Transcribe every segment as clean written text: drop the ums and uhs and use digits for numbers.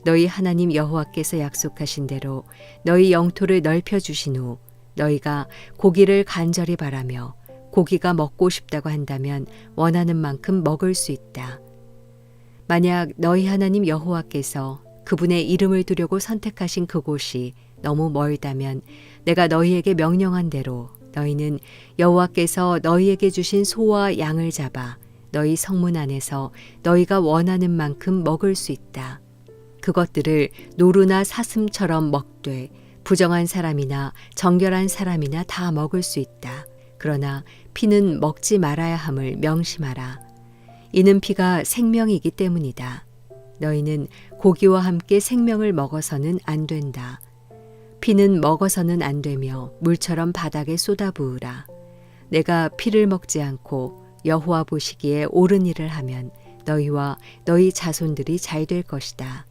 너희 하나님 여호와께서 약속하신 대로 너희 영토를 넓혀 주신 후 너희가 고기를 간절히 바라며 고기가 먹고 싶다고 한다면 원하는 만큼 먹을 수 있다. 만약 너희 하나님 여호와께서 그분의 이름을 두려고 선택하신 그곳이 너무 멀다면 내가 너희에게 명령한 대로 너희는 여호와께서 너희에게 주신 소와 양을 잡아 너희 성문 안에서 너희가 원하는 만큼 먹을 수 있다. 그것들을 노루나 사슴처럼 먹되 부정한 사람이나 정결한 사람이나 다 먹을 수 있다. 그러나 피는 먹지 말아야 함을 명심하라. 이는 피가 생명이기 때문이다. 너희는 고기와 함께 생명을 먹어서는 안 된다. 피는 먹어서는 안 되며 물처럼 바닥에 쏟아부으라. 내가 피를 먹지 않고 여호와 보시기에 옳은 일을 하면 너희와 너희 자손들이 잘 될 것이다.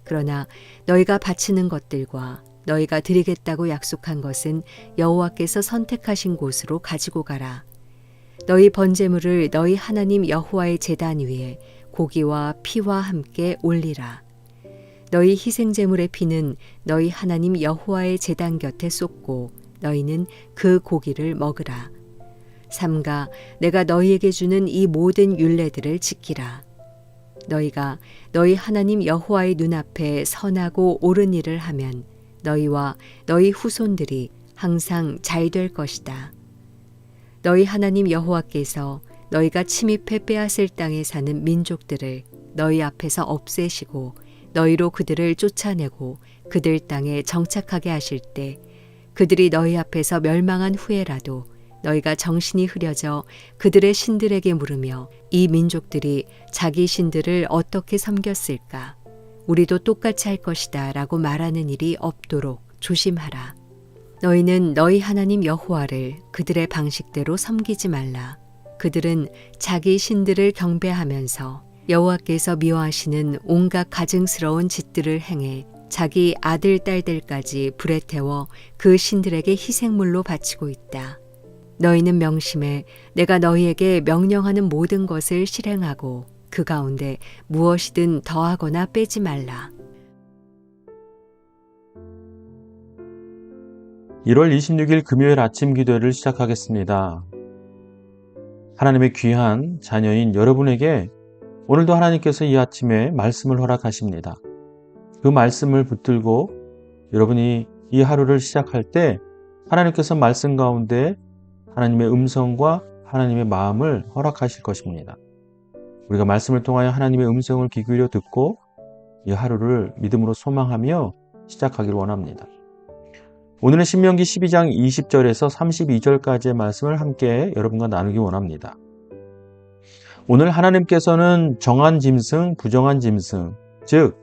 그러나 너희가 바치는 것들과 너희가 드리겠다고 약속한 것은 여호와께서 선택하신 곳으로 가지고 가라. 너희 번제물을 너희 하나님 여호와의 제단 위에 고기와 피와 함께 올리라. 너희 희생제물의 피는 너희 하나님 여호와의 제단 곁에 쏟고 너희는 그 고기를 먹으라. 삼가 내가 너희에게 주는 이 모든 율례들을 지키라. 너희가 너희 하나님 여호와의 눈앞에 선하고 옳은 일을 하면 너희와 너희 후손들이 항상 잘 될 것이다. 너희 하나님 여호와께서 너희가 침입해 빼앗을 땅에 사는 민족들을 너희 앞에서 없애시고 너희로 그들을 쫓아내고 그들 땅에 정착하게 하실 때 그들이 너희 앞에서 멸망한 후에라도 너희가 정신이 흐려져 그들의 신들에게 물으며 이 민족들이 자기 신들을 어떻게 섬겼을까? 우리도 똑같이 할 것이다 라고 말하는 일이 없도록 조심하라. 너희는 너희 하나님 여호와를 그들의 방식대로 섬기지 말라. 그들은 자기 신들을 경배하면서 여호와께서 미워하시는 온갖 가증스러운 짓들을 행해 자기 아들 딸들까지 불에 태워 그 신들에게 희생물로 바치고 있다. 너희는 명심해 내가 너희에게 명령하는 모든 것을 실행하고 그 가운데 무엇이든 더하거나 빼지 말라. 1월 26일 금요일 아침 기도를 시작하겠습니다. 하나님의 귀한 자녀인 여러분에게 오늘도 하나님께서 이 아침에 말씀을 허락하십니다. 그 말씀을 붙들고 여러분이 이 하루를 시작할 때 하나님께서 말씀 가운데 하나님의 음성과 하나님의 마음을 허락하실 것입니다. 우리가 말씀을 통하여 하나님의 음성을 귀 기울여 듣고 이 하루를 믿음으로 소망하며 시작하기를 원합니다. 오늘은 신명기 12장 20절에서 32절까지의 말씀을 함께 여러분과 나누기 원합니다. 오늘 하나님께서는 정한 짐승, 부정한 짐승, 즉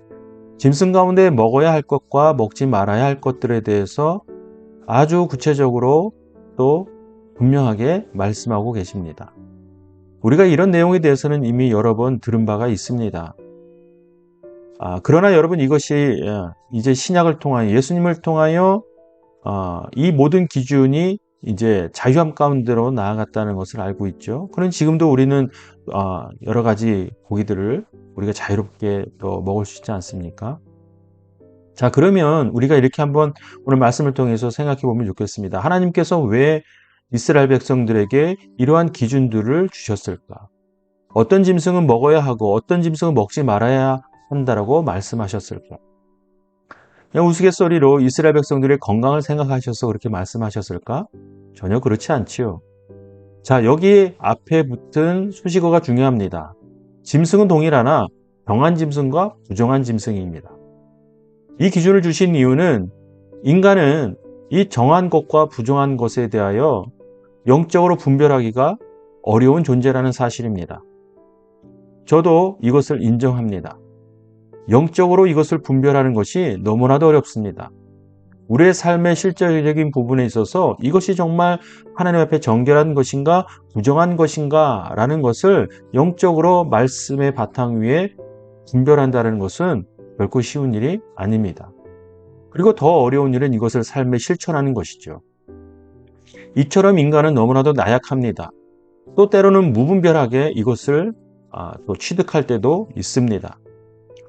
짐승 가운데 먹어야 할 것과 먹지 말아야 할 것들에 대해서 아주 구체적으로 또 분명하게 말씀하고 계십니다. 우리가 이런 내용에 대해서는 이미 여러 번 들은 바가 있습니다. 그러나 여러분 이것이 이제 신약을 통하여 예수님을 통하여 이 모든 기준이 이제 자유함 가운데로 나아갔다는 것을 알고 있죠. 그럼 지금도 우리는 여러 가지 고기들을 우리가 자유롭게 또 먹을 수 있지 않습니까? 자, 그러면 우리가 이렇게 한번 오늘 말씀을 통해서 생각해 보면 좋겠습니다. 하나님께서 왜 이스라엘 백성들에게 이러한 기준들을 주셨을까? 어떤 짐승은 먹어야 하고 어떤 짐승은 먹지 말아야 한다라고 말씀하셨을까? 그냥 우스갯소리로 이스라엘 백성들의 건강을 생각하셔서 그렇게 말씀하셨을까? 전혀 그렇지 않지요. 자, 여기 앞에 붙은 수식어가 중요합니다. 짐승은 동일하나 정한 짐승과 부정한 짐승입니다. 이 기준을 주신 이유는 인간은 이 정한 것과 부정한 것에 대하여 영적으로 분별하기가 어려운 존재라는 사실입니다. 저도 이것을 인정합니다. 영적으로 이것을 분별하는 것이 너무나도 어렵습니다. 우리의 삶의 실제적인 부분에 있어서 이것이 정말 하나님 앞에 정결한 것인가 부정한 것인가 라는 것을 영적으로 말씀의 바탕 위에 분별한다는 것은 결코 쉬운 일이 아닙니다. 그리고 더 어려운 일은 이것을 삶에 실천하는 것이죠. 이처럼 인간은 너무나도 나약합니다. 또 때로는 무분별하게 이것을 또 취득할 때도 있습니다.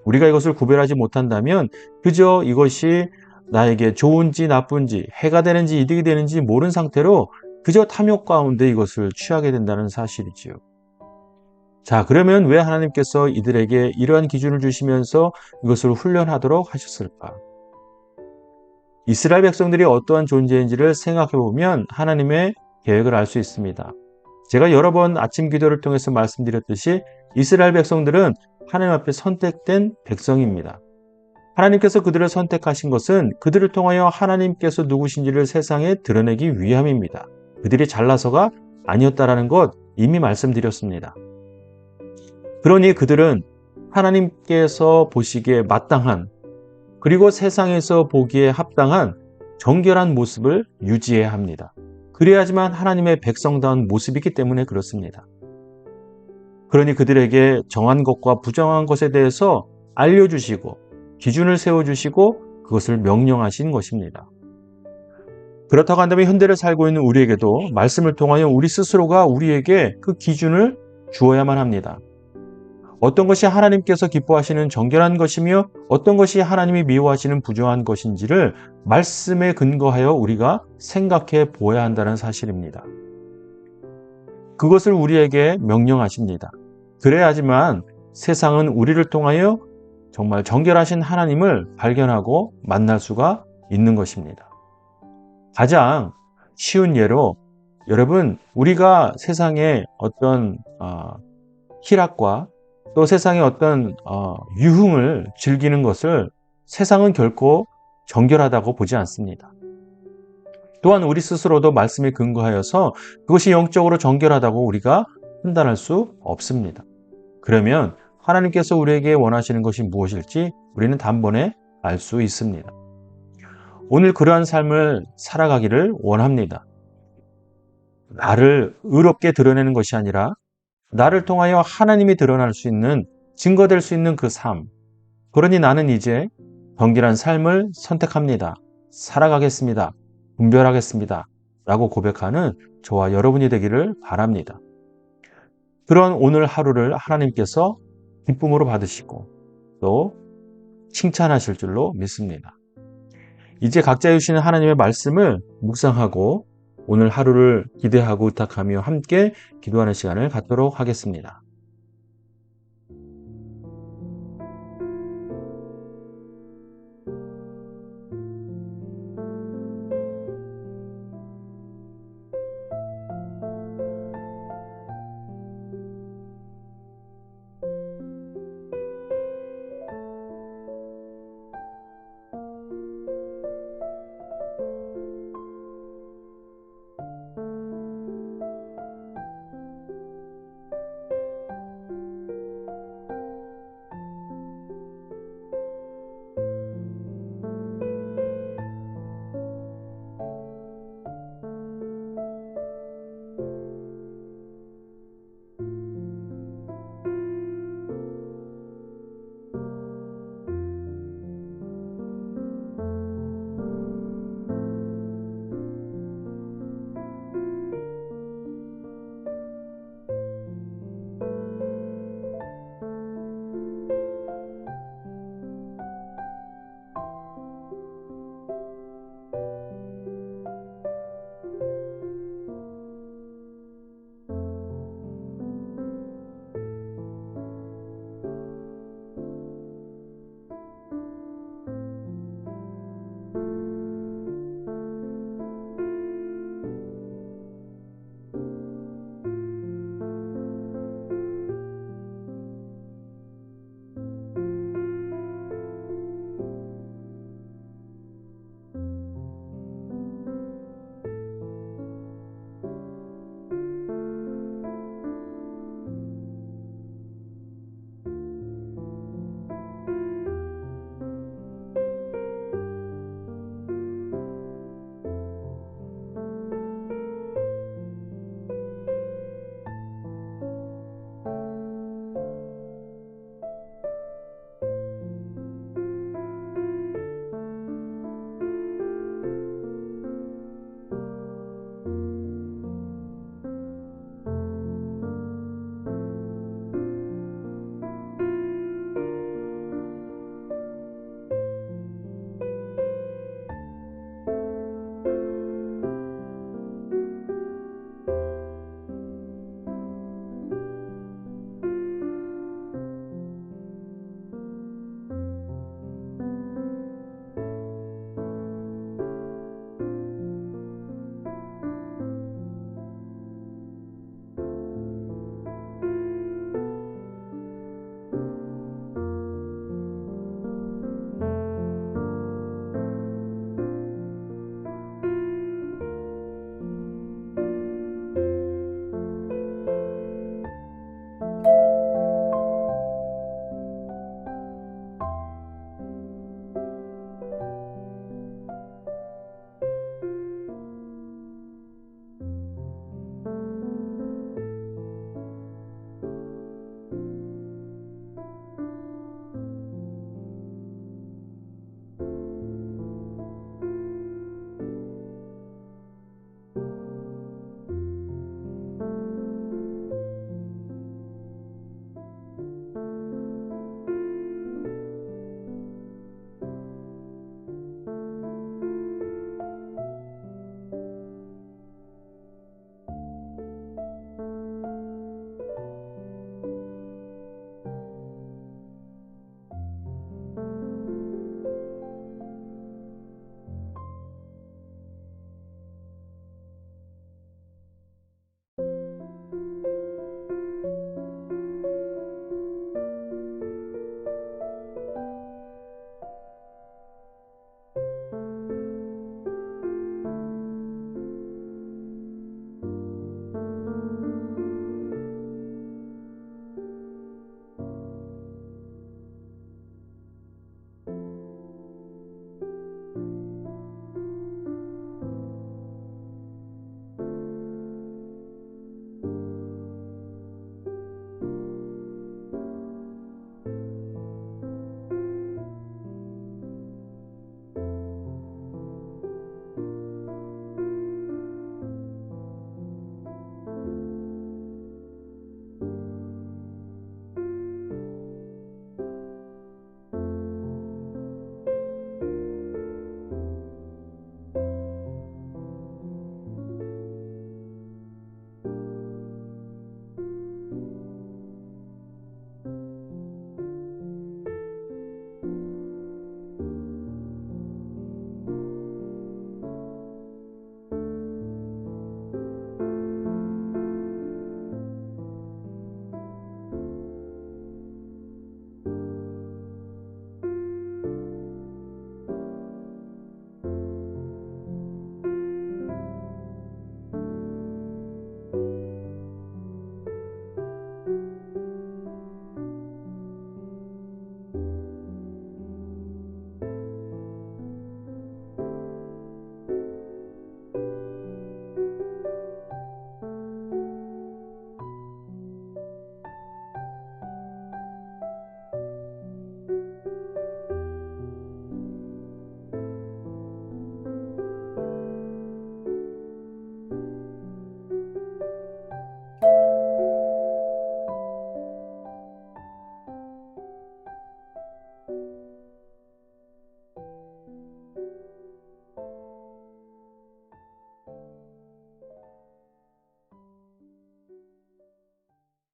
우리가 이것을 구별하지 못한다면 그저 이것이 나에게 좋은지 나쁜지, 해가 되는지 이득이 되는지 모르는 상태로 그저 탐욕 가운데 이것을 취하게 된다는 사실이지요. 자, 그러면 왜 하나님께서 이들에게 이러한 기준을 주시면서 이것을 훈련하도록 하셨을까? 이스라엘 백성들이 어떠한 존재인지를 생각해 보면 하나님의 계획을 알 수 있습니다. 제가 여러 번 아침 기도를 통해서 말씀드렸듯이 이스라엘 백성들은 하나님 앞에 선택된 백성입니다. 하나님께서 그들을 선택하신 것은 그들을 통하여 하나님께서 누구신지를 세상에 드러내기 위함입니다. 그들이 잘나서가 아니었다라는 것 이미 말씀드렸습니다. 그러니 그들은 하나님께서 보시기에 마땅한 그리고 세상에서 보기에 합당한 정결한 모습을 유지해야 합니다. 그래야지만 하나님의 백성다운 모습이기 때문에 그렇습니다. 그러니 그들에게 정한 것과 부정한 것에 대해서 알려주시고 기준을 세워주시고 그것을 명령하신 것입니다. 그렇다고 한다면 현대를 살고 있는 우리에게도 말씀을 통하여 우리 스스로가 우리에게 그 기준을 주어야만 합니다. 어떤 것이 하나님께서 기뻐하시는 정결한 것이며 어떤 것이 하나님이 미워하시는 부정한 것인지를 말씀에 근거하여 우리가 생각해 보아야 한다는 사실입니다. 그것을 우리에게 명령하십니다. 그래야지만 세상은 우리를 통하여 정말 정결하신 하나님을 발견하고 만날 수가 있는 것입니다. 가장 쉬운 예로 여러분 우리가 세상의 어떤 희락과 또 세상의 어떤 유흥을 즐기는 것을 세상은 결코 정결하다고 보지 않습니다. 또한 우리 스스로도 말씀에 근거하여서 그것이 영적으로 정결하다고 우리가 판단할 수 없습니다. 그러면 하나님께서 우리에게 원하시는 것이 무엇일지 우리는 단번에 알 수 있습니다. 오늘 그러한 삶을 살아가기를 원합니다. 나를 의롭게 드러내는 것이 아니라 나를 통하여 하나님이 드러날 수 있는 증거될 수 있는 그 삶. 그러니 나는 이제 정결한 삶을 선택합니다. 살아가겠습니다. 분별하겠습니다. 라고 고백하는 저와 여러분이 되기를 바랍니다. 그런 오늘 하루를 하나님께서 기쁨으로 받으시고 또 칭찬하실 줄로 믿습니다. 이제 각자 주시는 하나님의 말씀을 묵상하고 오늘 하루를 기대하고 의탁하며 함께 기도하는 시간을 갖도록 하겠습니다.